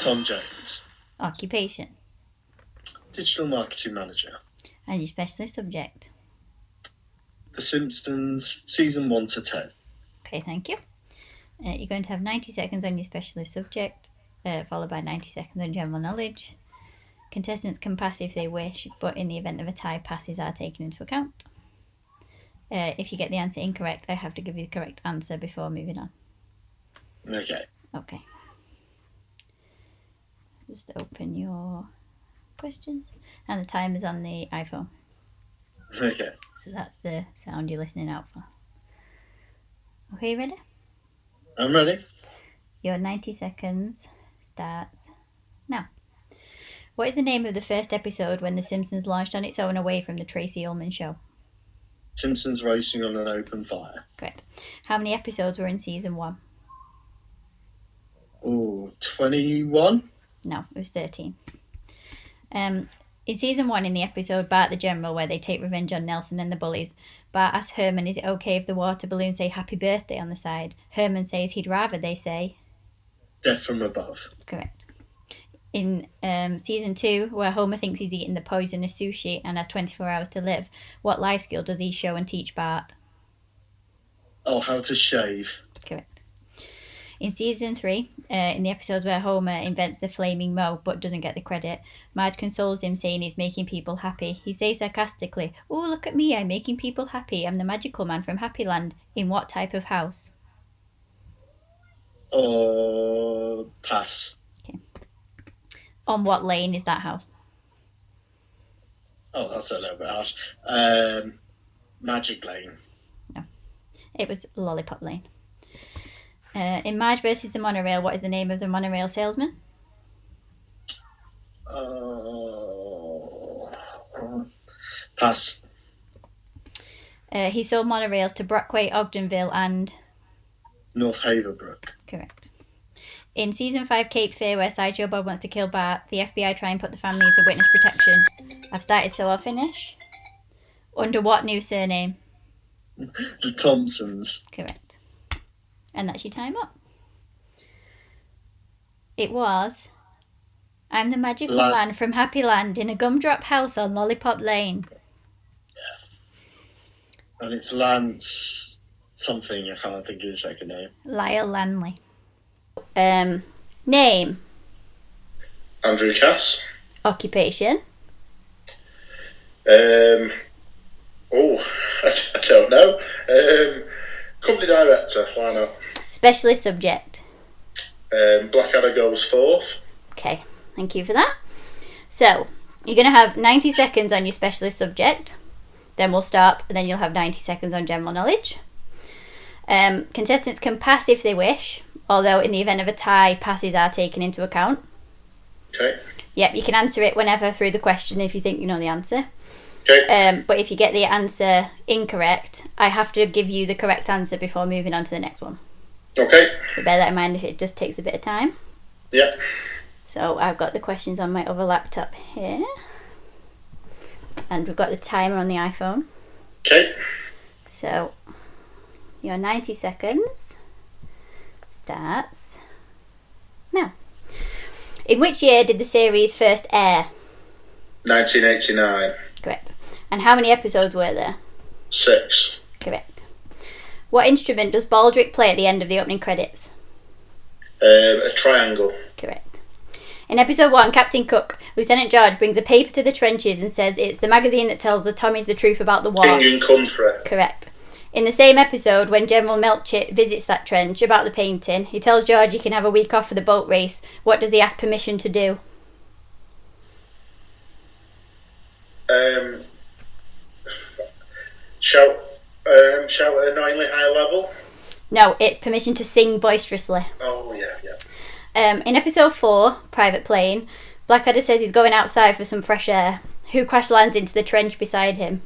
Tom Jones. Occupation. Digital marketing manager. And your specialist subject. The Simpsons, season 1 to 10. Okay, thank you. You're going to have 90 seconds on your specialist subject, followed by 90 seconds on general knowledge. Contestants can pass if they wish, but in the event of a tie, passes are taken into account. If you get the answer incorrect, I have to give you the correct answer before moving on. Okay. Okay. Just open your questions. And the timer's on the iPhone. Okay. So that's the sound you're listening out for. Okay, ready? I'm ready. Your 90 seconds starts now. What is the name of the first episode when The Simpsons launched on its own away from the Tracy Ullman Show? Simpsons racing on an open fire. Correct. How many episodes were in season 1? Oh, 21? No, it was 13. In season 1, in the episode Bart the General, where they take revenge on Nelson and the bullies, Bart asks Herman, is it okay if the water balloons say happy birthday on the side? Herman says he'd rather they say... Death from above. Correct. In season 2, where Homer thinks he's eaten the poisonous sushi and has 24 hours to live, what life skill does he show and teach Bart? Oh, how to shave. Correct. In season 3, in the episodes where Homer invents the flaming moe but doesn't get the credit, Marge consoles him saying he's making people happy. He says sarcastically, oh, look at me, I'm making people happy. I'm the magical man from Happy Land. In what type of house? Pass. Okay. On what lane is that house? Oh, that's a little bit harsh. Magic Lane. No. It was Lollipop Lane. In Marge versus the Monorail, what is the name of the monorail salesman? Pass. He sold monorails to Brockway, Ogdenville and... North Haverbrook. Correct. In season 5, Cape Fear, where Sideshow Bob wants to kill Bart, the FBI try and put the family into witness protection. I've started, so I'll finish. Under what new surname? The Thompsons. Correct. And that's your time up. It was... I'm the magical man from Happy Land in a gumdrop house on Lollipop Lane. Yeah. And it's Lance something, I can't think of his second name. Lyle Lanley. Name? Andrew Cass. Occupation? I don't know. Company director, why not? Specialist subject? Blackadder goes fourth. Okay, thank you for that. So, you're going to have 90 seconds on your specialist subject. Then we'll stop, and then you'll have 90 seconds on general knowledge. Contestants can pass if they wish, although in the event of a tie, passes are taken into account. Okay. Yep, you can answer it whenever through the question if you think you know the answer. Okay. But if you get the answer incorrect, I have to give you the correct answer before moving on to the next one. Okay. So bear that in mind if it just takes a bit of time. Yeah. So I've got the questions on my other laptop here. And we've got the timer on the iPhone. Okay. So your 90 seconds starts now. In which year did the series first air? 1989. Correct. And how many episodes were there? 6. Correct. What instrument does Baldrick play at the end of the opening credits? A triangle. Correct. In episode 1, Captain Cook, Lieutenant George brings a paper to the trenches and says it's the magazine that tells the Tommies the truth about the war. King and Country. Correct. In the same episode, when General Melchett visits that trench about the painting, he tells George he can have a week off for the boat race. What does he ask permission to do? Shout at an annoyingly high level. No, it's permission to sing boisterously. Oh, yeah. In episode 4, Private Plane, Blackadder says he's going outside for some fresh air. Who crash lands into the trench beside him?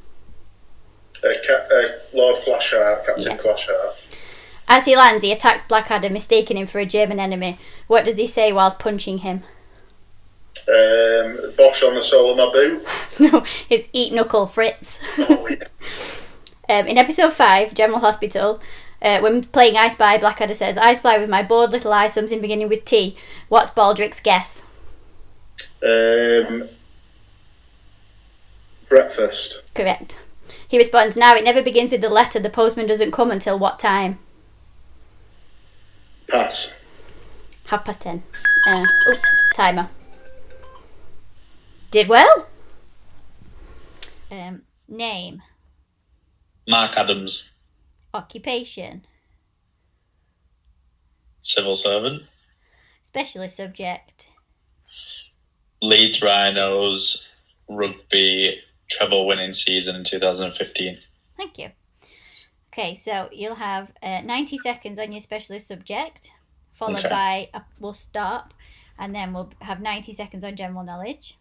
Lord Flashheart, Captain Flashheart. As he lands, he attacks Blackadder, mistaking him for a German enemy. What does he say whilst punching him? Bosh on the sole of my boot. No, it's eat knuckle, Fritz. Oh, yeah. In episode 5, General Hospital, When playing I Spy, Blackadder says, I spy with my bored little eye something beginning with T. What's Baldrick's guess? Breakfast. Correct. He responds, now it never begins with the letter. The postman doesn't come until what time? Pass. 10:30. Timer. Did well. Name. Mark Adams. Occupation. Civil servant. Specialist subject. Leeds Rhinos rugby treble winning season in 2015. Thank you. Okay, so you'll have 90 seconds on your specialist subject, followed by we'll stop, and then we'll have 90 seconds on general knowledge.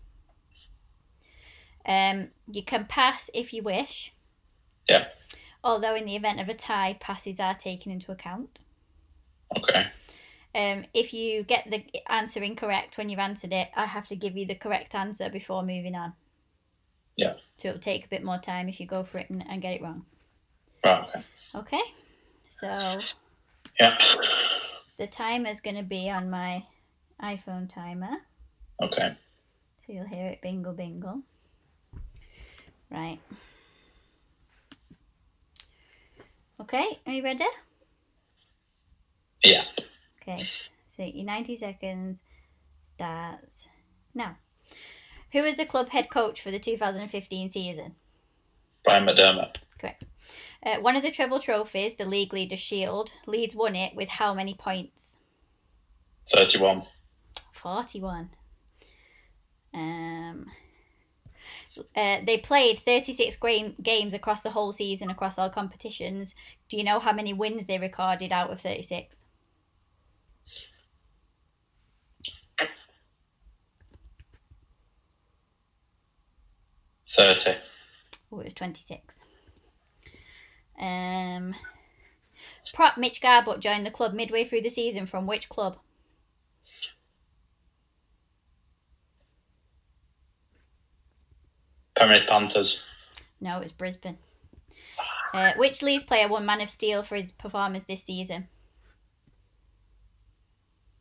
You can pass if you wish. Yeah. Although in the event of a tie, passes are taken into account. Okay. If you get the answer incorrect when you've answered it, I have to give you the correct answer before moving on. Yeah. So it'll take a bit more time if you go for it and get it wrong. Right, okay. Okay. So Yeah. the timer's going to be on my iPhone timer. Okay. So you'll hear it bingle bingle. Right. Okay, are you ready? Yeah. Okay, so your 90 seconds starts now. Who was the club head coach for the 2015 season? Brian McDermott. Correct. One of the treble trophies, the League Leaders Shield, Leeds won it with how many points? 31. 41. They played 36 games across the whole season, across all competitions. Do you know how many wins they recorded out of 36? $30. Oh, it was 26. Prop Mitch Garbutt joined the club midway through the season from which club? Penrith Panthers. No, it was Brisbane. Which Leeds player won Man of Steel for his performance this season?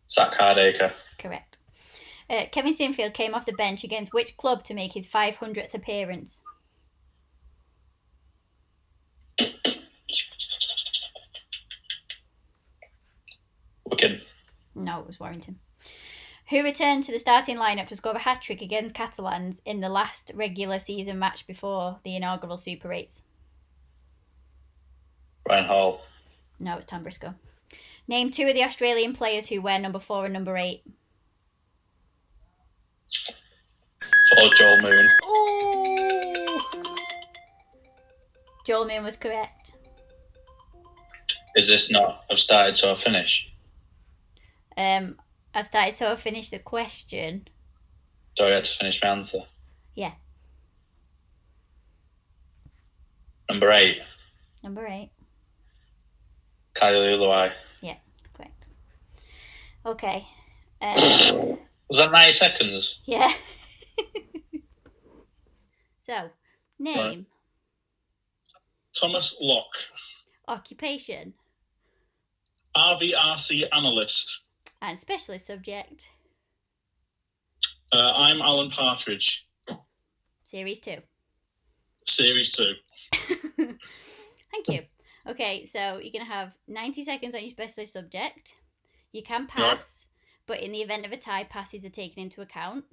Zach Hardacre. Correct. Kevin Sinfield came off the bench against which club to make his 500th appearance? Wigan. No, it was Warrington. Who returned to the starting lineup to score a hat-trick against Catalans in the last regular season match before the inaugural Super 8s? Ryan Hall. No, it's Tom Briscoe. Name two of the Australian players who wear number 4 and number 8. For Joel Moon. Oh! Joel Moon was correct. Is this not I've started so I've finished? I've started so I've finished the question. Do I get to finish my answer? Yeah. Number 8. Number 8. Kyle Uluwai. Yeah, correct. Okay. Was that 90 seconds? Yeah. So, name. Right. Thomas Locke. Occupation. RVRC analyst. And specialist subject. I'm Alan Partridge. Series 2. Series 2. Thank you. Okay, so you're going to have 90 seconds on your specialist subject. You can pass, but in the event of a tie, passes are taken into account.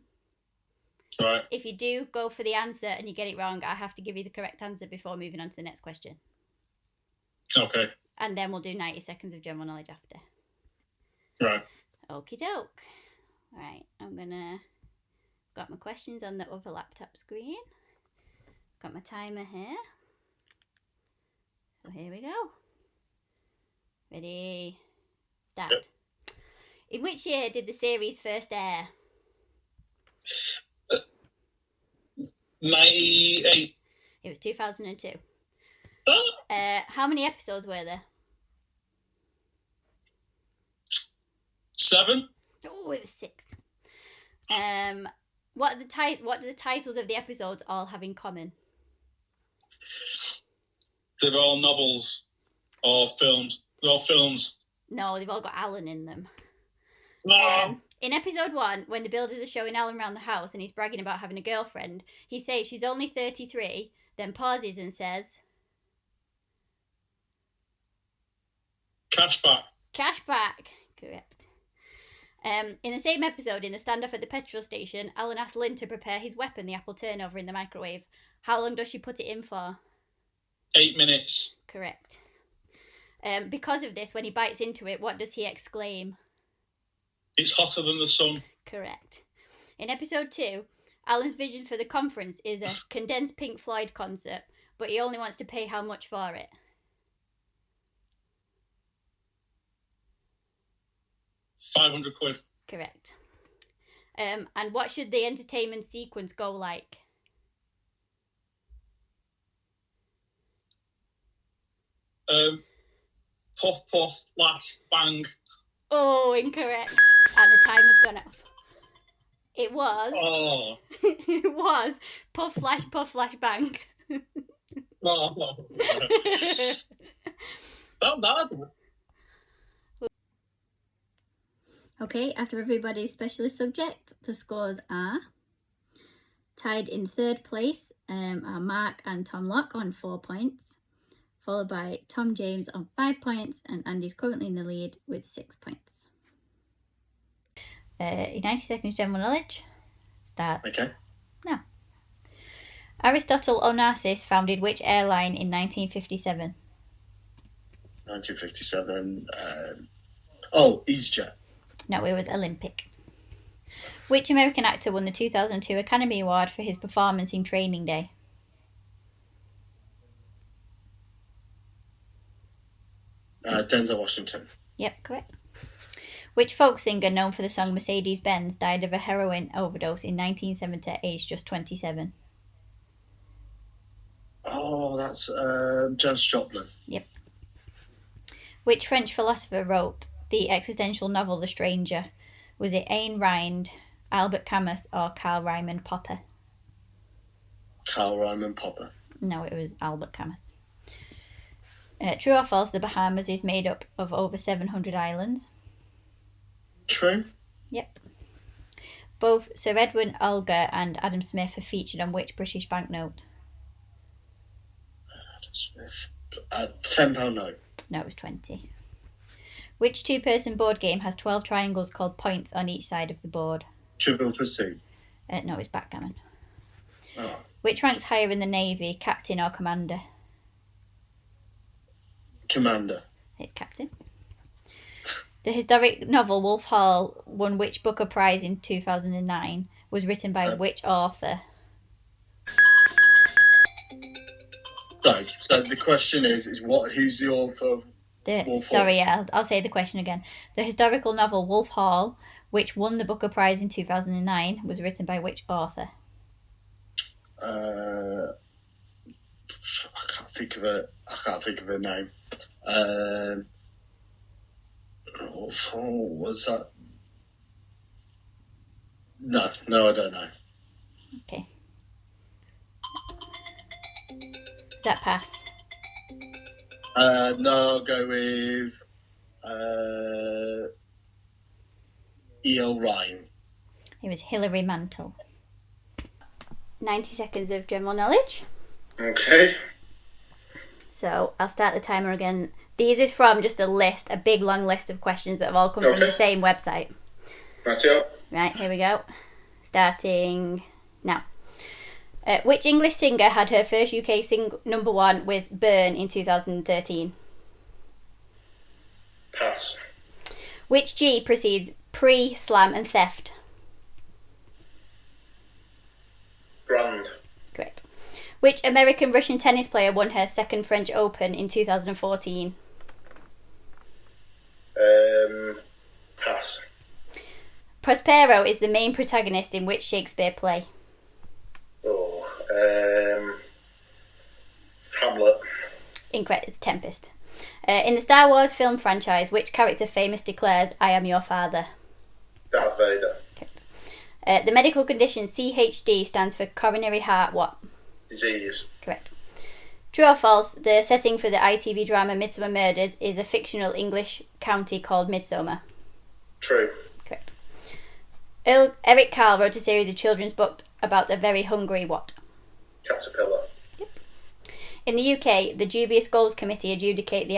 Right. If you do go for the answer and you get it wrong, I have to give you the correct answer before moving on to the next question. Okay. And then we'll do 90 seconds of general knowledge after. Right. Okie doke. Right, got my questions on the other laptop screen. Got my timer here. So here we go. Ready? Start. Yep. In which year did the series first air? 98. It was 2002. Oh, How many episodes were there? 7. Oh, it was 6. What do the titles of the episodes all have in common? They're all novels. Or films. Or films. No, they've all got Alan in them. No. In episode 1, when the builders are showing Alan around the house and he's bragging about having a girlfriend, he says she's only 33, then pauses and says... Cashback. Cashback. Correct. In the same episode, in the standoff at the petrol station, Alan asks Lynn to prepare his weapon, the apple turnover, in the microwave. How long does she put it in for? 8 minutes. Correct. Because of this, when he bites into it, what does he exclaim? It's hotter than the sun. Correct. In episode 2, Alan's vision for the conference is a condensed Pink Floyd concert, but he only wants to pay how much for it? £500. Correct. And what should the entertainment sequence go like? Puff, puff, flash, bang. Oh, incorrect. And the time has gone off. It was... Oh. It was puff, flash, bang. Oh. Not bad. Okay, after everybody's specialist subject, the scores are tied in third place are Mark and Tom Locke on 4 points, followed by Tom James on 5 points, and Andy's currently in the lead with 6 points. 90 seconds general knowledge. Start. Okay. Now. Aristotle Onassis founded which airline in 1957? 1957. EasyJet. No, it was Olympic. Which American actor won the 2002 Academy Award for his performance in Training Day? Denzel Washington. Yep, correct. Which folk singer known for the song Mercedes-Benz died of a heroin overdose in 1970 at age just 27? Oh, that's Janis Joplin. Yep. Which French philosopher wrote the existential novel The Stranger? Was it Ayn Rand, Albert Camus, or Karl Raimund Popper? Karl Raimund Popper. No, it was Albert Camus. True or false, the Bahamas is made up of over 700 islands? True. Yep. Both Sir Edwin Elgar and Adam Smith are featured on which British banknote? Adam Smith. £10 note. No, it was 20. Which two-person board game has 12 triangles called points on each side of the board? Trivial Pursuit. No, it's backgammon. Oh. Which ranks higher in the Navy, captain or commander? Commander. It's captain. The historic novel Wolf Hall won which Booker Prize in 2009? Was written by which author? So the question is what? Who's the author of Wolf Hall? Sorry, I'll say the question again. The historical novel Wolf Hall, which won the Booker Prize in 2009, was written by which author? I can't think of a name. Wolf Hall, was that? No, I don't know. Okay. Does that pass? No, I'll go with E.L. Rhyme. It was Hilary Mantel. 90 seconds of general knowledge. Okay. So I'll start the timer again. These is from just a big long list of questions that have all come from the same website. Right, yeah. Right, here we go. Starting now. Which English singer had her first UK number one with Burn in 2013? Pass. Which G precedes pre, slam and theft? Grand. Correct. Which American-Russian tennis player won her second French Open in 2014? Pass. Prospero is the main protagonist in which Shakespeare play? Hamlet. Incorrect, it's Tempest. In the Star Wars film franchise, which character famous declares, "I am your father"? Darth Vader. Correct. The medical condition CHD stands for coronary heart what? Disease. Correct. True or false, the setting for the ITV drama Midsummer Murders is a fictional English county called Midsomer. True. Correct. Eric Carle wrote a series of children's books about a very hungry what? Caterpillar. In the UK, the Dubious Goals Committee adjudicate the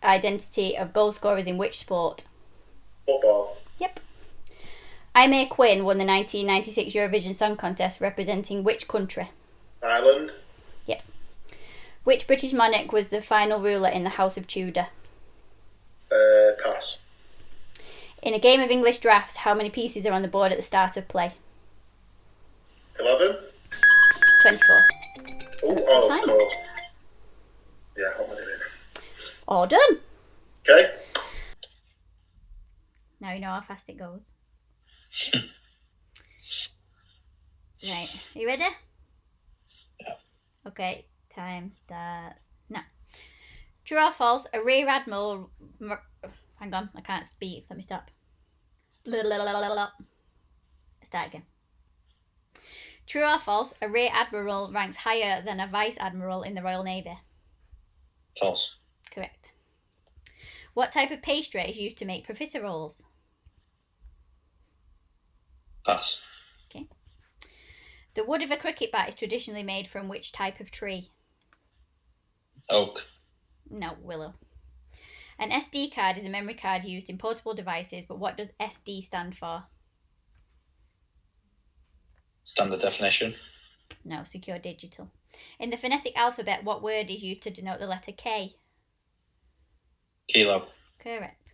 identity of goal scorers in which sport? Football. Yep. I May Quinn won the 1996 Eurovision Song Contest representing which country? Ireland. Yep. Which British monarch was the final ruler in the House of Tudor? Pass. In a game of English drafts, how many pieces are on the board at the start of play? 11. 24. Oh, of course. Yeah, what am I doing? All done. Okay. Now you know how fast it goes. Right, are you ready? Yeah. Okay, time starts now. True or false, a rear admiral... Hang on, I can't speak. Let me stop. Start again. True or false, a rear admiral ranks higher than a vice admiral in the Royal Navy? False. Correct. What type of pastry is used to make profiteroles? Pass. Okay. The wood of a cricket bat is traditionally made from which type of tree? Oak. No, willow. An SD card is a memory card used in portable devices, but what does SD stand for? Standard definition. No, secure digital. In the phonetic alphabet, what word is used to denote the letter K? Kilo. Correct.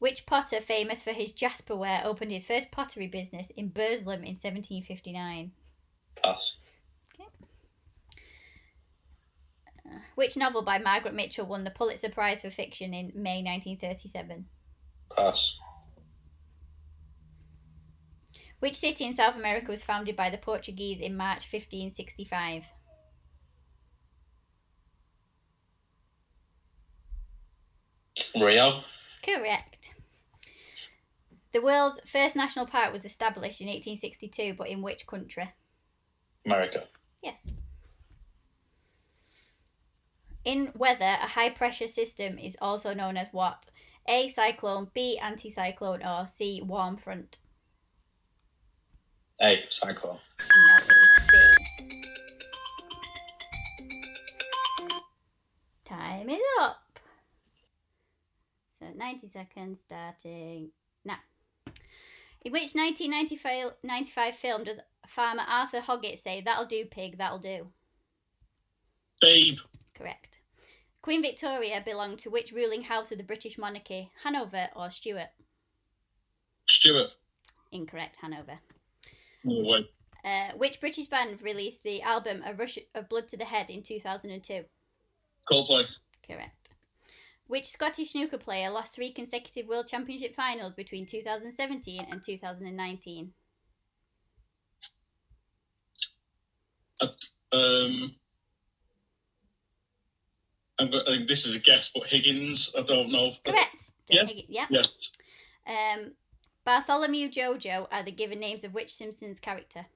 Which potter, famous for his jasperware, opened his first pottery business in Burslem in 1759? Pass. Okay. Which novel by Margaret Mitchell won the Pulitzer Prize for Fiction in May 1937? Pass. Which city in South America was founded by the Portuguese in March 1565? Rio. Correct. The world's first national park was established in 1862, but in which country? America. Yes. In weather, a high-pressure system is also known as what? A. Cyclone, B. Anticyclone, or C. Warm front? A. Cyclone. No, it was B. Time is up. So 90 seconds starting now. In which 1995 film does farmer Arthur Hoggett say, "That'll do, pig, that'll do"? Babe. Correct. Queen Victoria belonged to which ruling house of the British monarchy? Hanover or Stuart? Stuart. Incorrect, Hanover. No way. Which British band released the album A Rush of Blood to the Head in 2002? Coldplay. Correct. Which Scottish snooker player lost 3 consecutive World Championship finals between 2017 and 2019? This is a guess, but Higgins. I don't know. Correct. Yeah. Yeah. Bartholomew Jojo are the given names of which Simpsons character?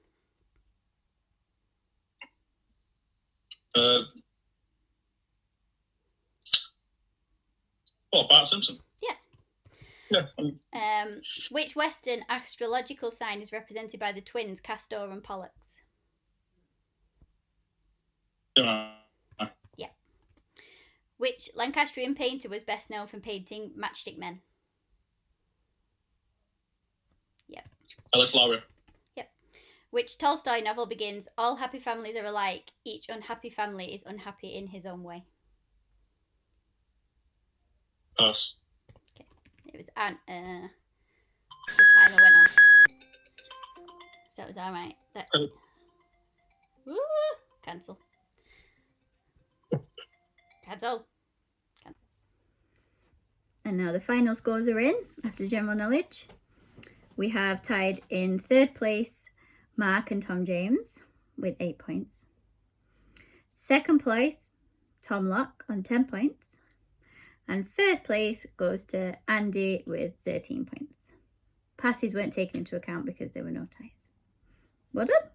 Bart Simpson. Yes. Yeah. Which Western astrological sign is represented by the twins Castor and Pollux? Yeah. Which Lancastrian painter was best known for painting matchstick men? Yep. Alice Lowry. Yep. Which Tolstoy novel begins, "All happy families are alike. Each unhappy family is unhappy in his own way"? Pass. Okay. It was the timer went off. So that was alright. Woo! Cancel. Cancel. And now the final scores are in after general knowledge. We have tied in third place Mark and Tom James with 8 points. Second place, Tom Locke on 10 points. And first place goes to Andy with 13 points. Passes weren't taken into account because there were no ties. Well done.